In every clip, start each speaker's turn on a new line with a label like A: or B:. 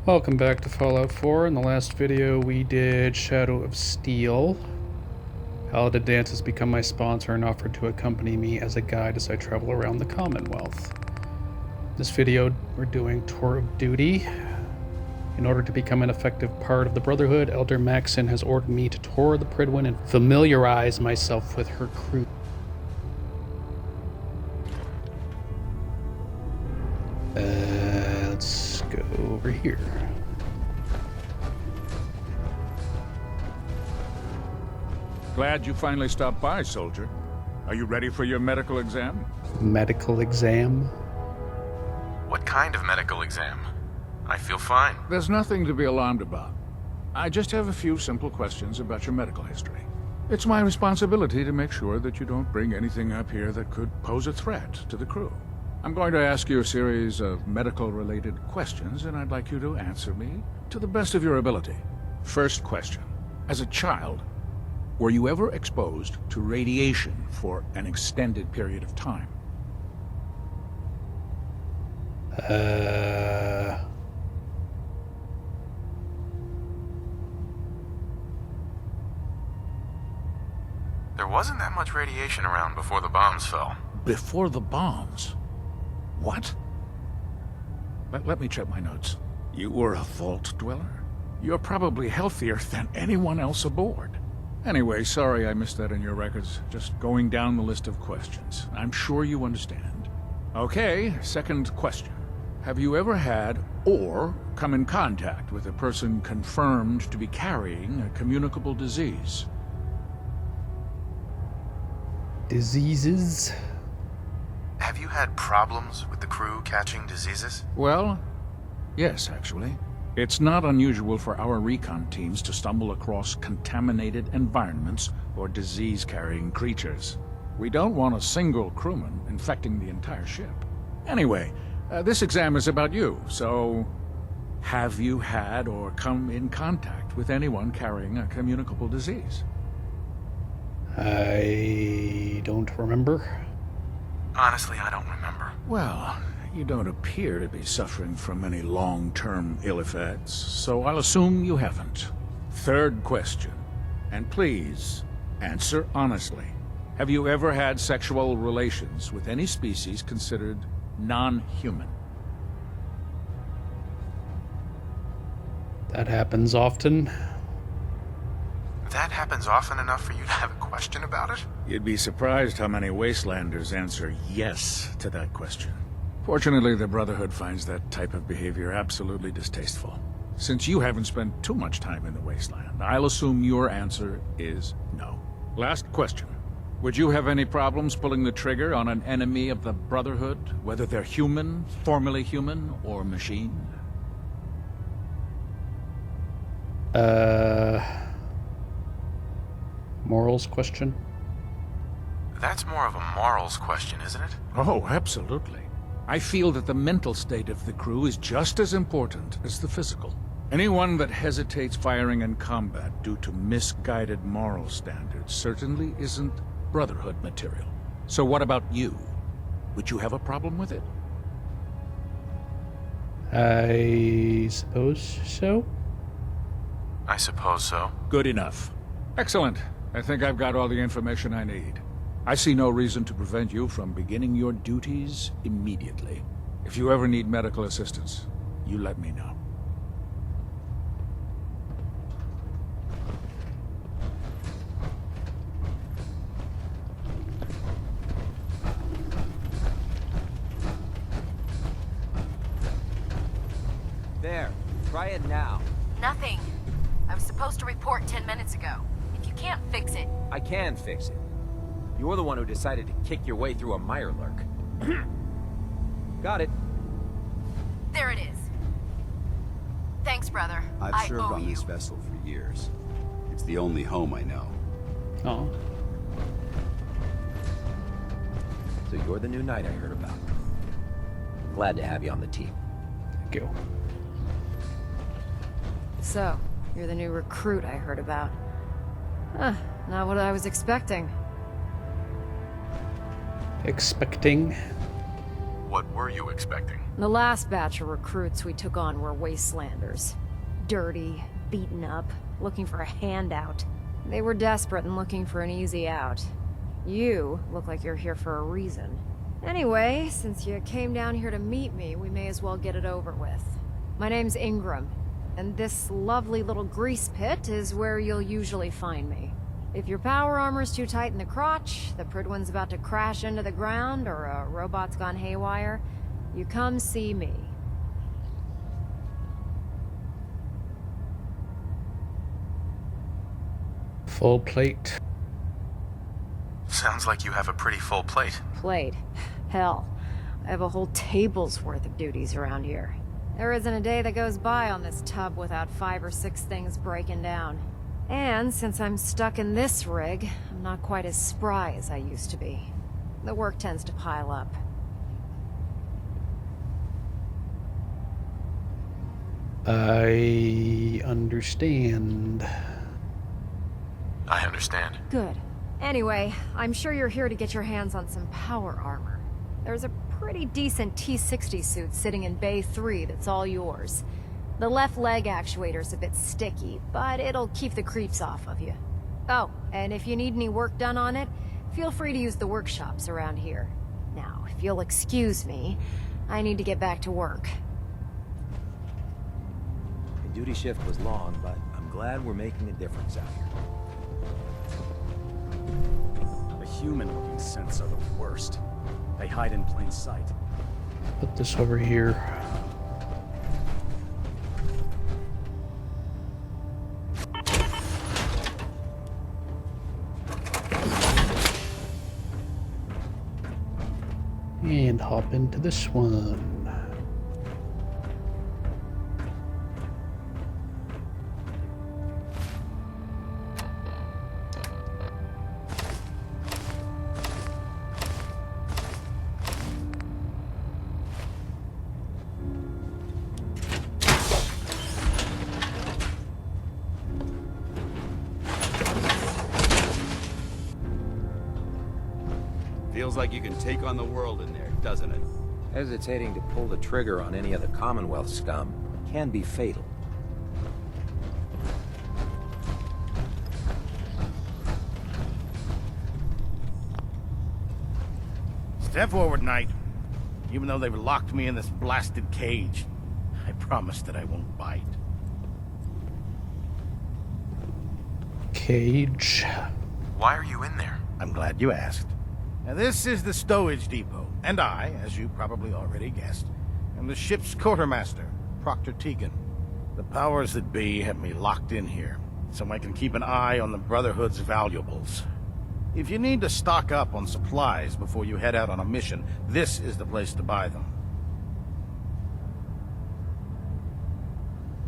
A: Welcome back to Fallout 4. In the last video we did Shadow of Steel. Paladin Dance has become my sponsor and offered to accompany me as a guide as I travel around the Commonwealth. This video we're doing Tour of Duty. In order to become an effective part of the Brotherhood, Elder Maxon has ordered me to tour the Prydwen and familiarize myself with her crew. Let's go over here.
B: Glad you finally stopped by, soldier. Are you ready for your medical exam?
A: Medical exam?
C: What kind of medical exam? I feel fine.
B: There's nothing to be alarmed about. I just have a few simple questions about your medical history. It's my responsibility to make sure that you don't bring anything up here that could pose a threat to the crew. I'm going to ask you a series of medical-related questions, and I'd like you to answer me to the best of your ability. First question. As a child, were you ever exposed to radiation for an extended period of time?
C: There wasn't that much radiation around before the bombs fell.
B: Before the bombs? What? Let me check my notes. You were a vault dweller? You're probably healthier than anyone else aboard. Anyway, sorry I missed that in your records. Just going down the list of questions. I'm sure you understand. Okay, second question. Have you ever had or come in contact with a person confirmed to be carrying a communicable disease?
A: Diseases?
C: Have you had problems with the crew catching diseases?
B: Well, yes, actually. It's not unusual for our recon teams to stumble across contaminated environments or disease-carrying creatures. We don't want a single crewman infecting the entire ship. Anyway, this exam is about you, so have you had or come in contact with anyone carrying a communicable disease?
A: I don't remember.
C: Honestly, I don't remember.
B: Well, you don't appear to be suffering from any long-term ill effects, so I'll assume you haven't. Third question, and please, answer honestly. Have you ever had sexual relations with any species considered non-human?
A: That happens often.
C: That happens often enough for you to have a question about it?
B: You'd be surprised how many Wastelanders answer yes to that question. Fortunately, the Brotherhood finds that type of behavior absolutely distasteful. Since you haven't spent too much time in the Wasteland, I'll assume your answer is no. Last question. Would you have any problems pulling the trigger on an enemy of the Brotherhood, whether they're human, formerly human, or machine?
A: Morals question?
C: That's more of a morals question, isn't it?
B: Oh, absolutely. I feel that the mental state of the crew is just as important as the physical. Anyone that hesitates firing in combat due to misguided moral standards certainly isn't Brotherhood material. So what about you? Would you have a problem with it?
A: I suppose so.
C: I suppose so.
B: Good enough. Excellent. I think I've got all the information I need. I see no reason to prevent you from beginning your duties immediately. If you ever need medical assistance, you let me know.
D: There. Try it now.
E: Nothing. I was supposed to report 10 minutes ago. If you can't fix it...
D: I can fix it. You're the one who decided to kick your way through a mirelurk. Got it.
E: There it is. Thanks, brother.
F: I've served
E: owe
F: on this
E: you.
F: vessel for years. It's the only home I know.
A: Oh.
D: So you're the new knight I heard about. Glad to have you on the team.
A: Thank you.
G: So, you're the new recruit I heard about. Huh, not what I was expecting.
A: Expecting?
C: What were you expecting?
G: The last batch of recruits we took on were wastelanders. Dirty, beaten up, looking for a handout. They were desperate and looking for an easy out. You look like you're here for a reason. Anyway, since you came down here to meet me, we may as well get it over with. My name's Ingram, and this lovely little grease pit is where you'll usually find me. If your power armor's too tight in the crotch, the Prydwen's about to crash into the ground, or a robot's gone haywire, you come see me.
A: Full plate.
C: Sounds like you have a pretty full plate.
G: Plate. Hell, I have a whole table's worth of duties around here. There isn't a day that goes by on this tub without 5 or 6 things breaking down. And since I'm stuck in this rig, I'm not quite as spry as I used to be. The work tends to pile up.
A: I understand.
C: I understand.
G: Good. Anyway, I'm sure you're here to get your hands on some power armor. There's a pretty decent T-60 suit sitting in Bay 3 that's all yours. The left leg actuator's a bit sticky, but it'll keep the creeps off of you. Oh, and if you need any work done on it, feel free to use the workshops around here. Now, if you'll excuse me, I need to get back to work.
D: The duty shift was long, but I'm glad we're making a difference out here.
H: The human-looking synths are the worst. They hide in plain sight.
A: Put this over here. And hop into this one.
F: Feels like you can take on the world in there, doesn't it?
D: Hesitating to pull the trigger on any of the Commonwealth scum can be fatal.
I: Step forward, Knight. Even though they've locked me in this blasted cage, I promise that I won't bite.
A: Cage.
C: Why are you in there?
I: I'm glad you asked. Now, this is the stowage depot, and I, as you probably already guessed, am the ship's quartermaster, Proctor Tegan. The powers that be have me locked in here, so I can keep an eye on the Brotherhood's valuables. If you need to stock up on supplies before you head out on a mission, this is the place to buy them.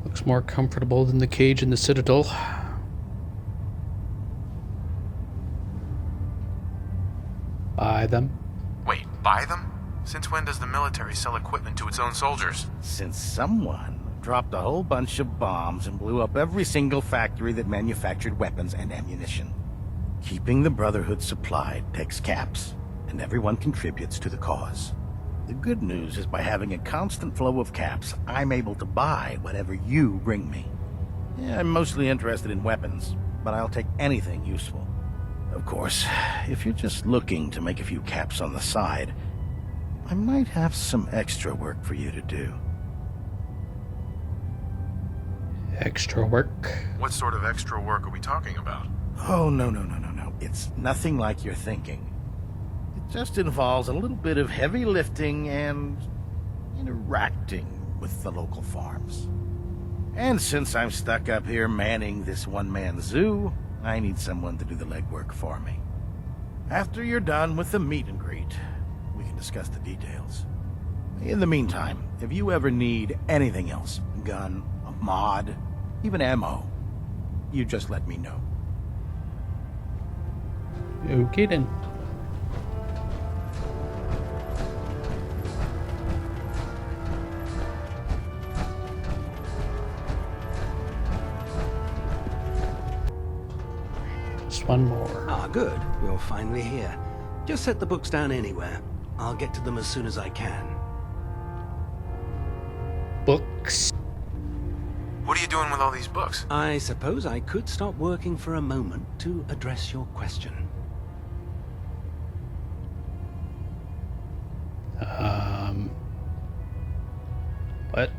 A: Looks more comfortable than the cage in the Citadel. Buy them.
C: Wait, buy them? Since when does the military sell equipment to its own soldiers?
I: Since someone dropped a whole bunch of bombs and blew up every single factory that manufactured weapons and ammunition. Keeping the Brotherhood supplied takes caps, and everyone contributes to the cause. The good news is by having a constant flow of caps, I'm able to buy whatever you bring me. Yeah, I'm mostly interested in weapons, but I'll take anything useful. Of course, if you're just looking to make a few caps on the side, I might have some extra work for you to do.
A: Extra work.
C: What sort of extra work are we talking about?
I: Oh, no. It's nothing like you're thinking. It just involves a little bit of heavy lifting and interacting with the local farms. And since I'm stuck up here manning this one-man zoo, I need someone to do the legwork for me. After you're done with the meet and greet, we can discuss the details. In the meantime, if you ever need anything else, a gun, a mod, even ammo, you just let me know.
A: Okay then. Just one more.
J: Ah, good. You're finally here. Just set the books down anywhere. I'll get to them as soon as I can.
A: books.
C: What are you doing with all these books?
J: I suppose I could stop working for a moment to address your question.
A: What?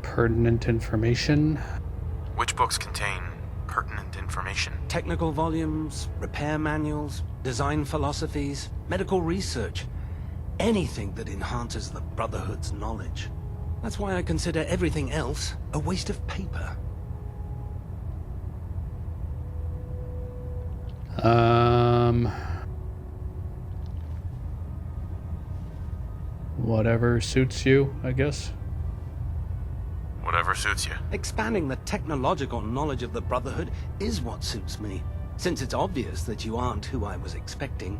A: Pertinent information?
C: Which books contain pertinent information?
J: Technical volumes, repair manuals, design philosophies, medical research. Anything that enhances the Brotherhood's knowledge. That's why I consider everything else a waste of paper.
A: Whatever suits you, I guess.
C: Whatever suits you.
J: Expanding the technological knowledge of the Brotherhood is what suits me. Since it's obvious that you aren't who I was expecting,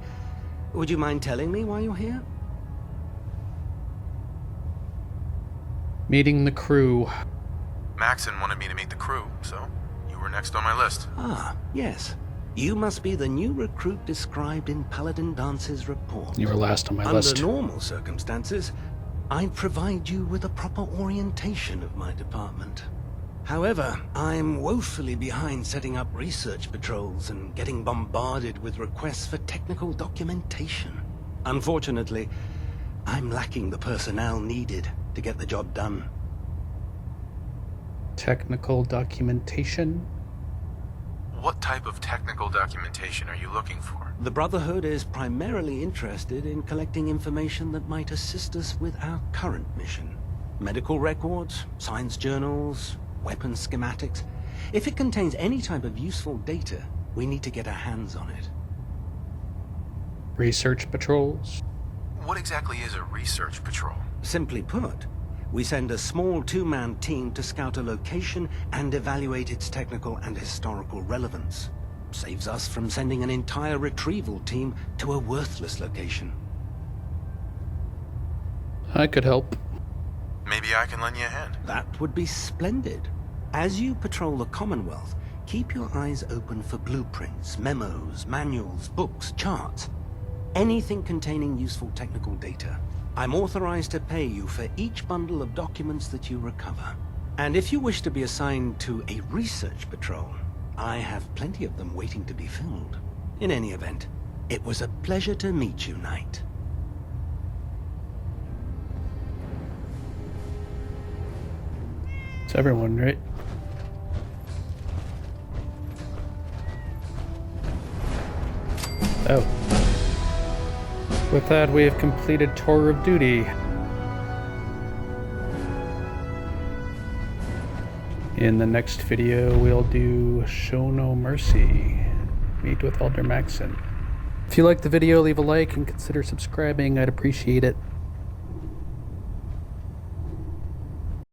J: would you mind telling me why you're here?
A: Meeting the crew.
C: Maxon wanted me to meet the crew, so you were next on my list.
J: Ah, yes. You must be the new recruit described in Paladin Dance's report.
A: You were last on my list.
J: Under normal circumstances, I'd provide you with a proper orientation of my department. However, I'm woefully behind setting up research patrols and getting bombarded with requests for technical documentation. Unfortunately, I'm lacking the personnel needed to get the job done.
A: Technical documentation?
C: What type of technical documentation are you looking for?
J: The Brotherhood is primarily interested in collecting information that might assist us with our current mission. Medical records, science journals, weapons schematics. If it contains any type of useful data, we need to get our hands on it.
A: Research patrols?
C: What exactly is a research patrol?
J: Simply put, we send a small two-man team to scout a location and evaluate its technical and historical relevance. Saves us from sending an entire retrieval team to a worthless location.
A: I could help.
C: Maybe I can lend you a hand.
J: That would be splendid. As you patrol the Commonwealth, keep your eyes open for blueprints, memos, manuals, books, charts. Anything containing useful technical data. I'm authorized to pay you for each bundle of documents that you recover. And if you wish to be assigned to a research patrol, I have plenty of them waiting to be filled. In any event, it was a pleasure to meet you, Knight.
A: It's everyone, right? Oh. With that, we have completed Tour of Duty. In the next video, we'll do Show No Mercy. Meet with Elder Maxon. If you liked the video, leave a like and consider subscribing. I'd appreciate it.